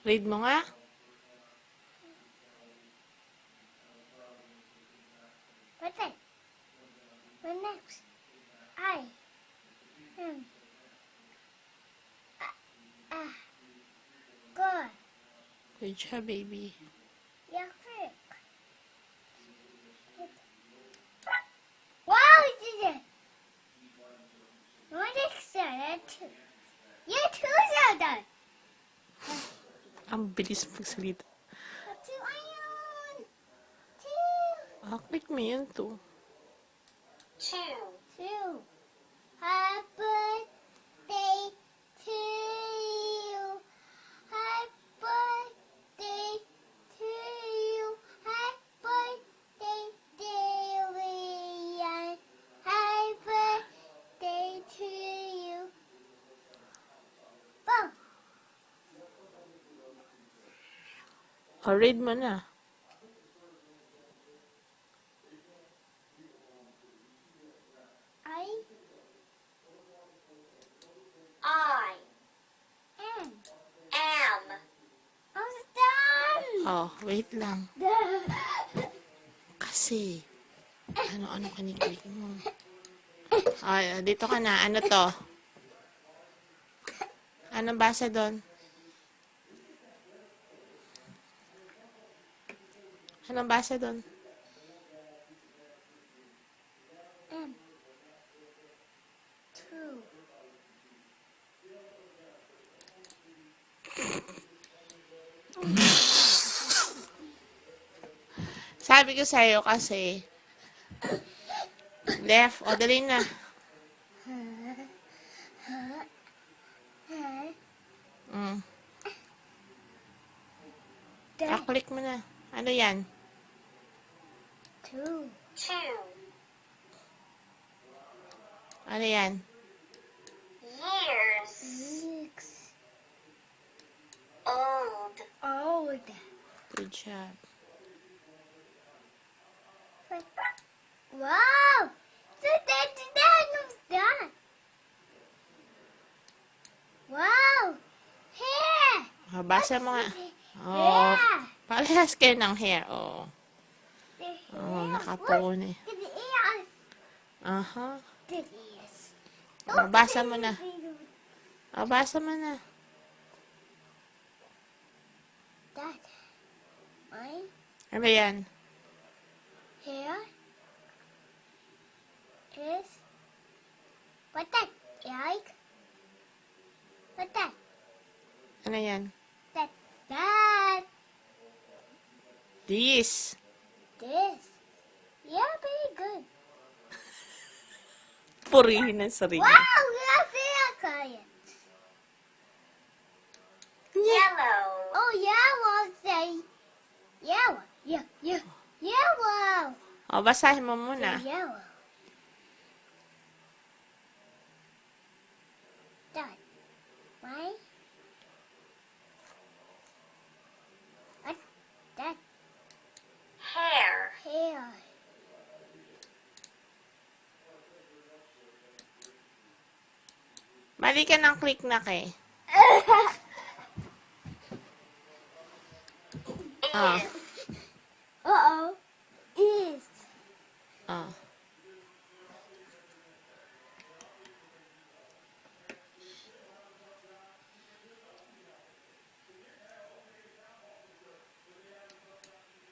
Read mo nga. What's that? What next? I. Good. Good job, baby. Yeah, quick. Wow, you did it. What is that? You two are done. Ang bilis magsalita. Two iron. Two. Click mo yun to. Two. Happy birthday to you. Happy birthday to you. Happy birthday, dear Leon. Happy birthday to you. Boom. Read mo na. I am. Almost done. Wait lang. Kasi, ano kiniklik mo? Dito ka na. Ano to? Anong basa doon? Anong basa doon? Two. Sabi ko sa'yo kasi, left. Dali na. Click mo na. Ano yan? Two. Ano yan? Years. Old. Good job. Wow! So that's done. Wow! Hair! Basa mo nga. Hair! Parehas kayo ng hair. The hair. Nakapon eh. Look, the ears. The ears. Basa mo na. Basa mo na. That. Mine. Ano ba yan? Hair. Is. What that? Like? What that? Ano yan? That. This. This. Yeah, very good. Purihin ang sarili. Wow, we have hair clients. Yellow. Oh, yellow. Say yellow. Yeah. Yellow. Basahin mo muna. Say yellow. Done. Right? What? That. Hair. Mali ka ng click na kay. Uh-oh. Is.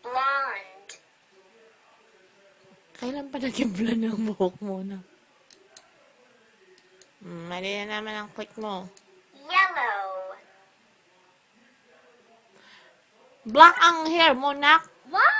Blonde. Kailan pa naging blonde ang buhok mo na? Mali na naman ang click mo. Yellow. Black ang hair mo, nak. Wow!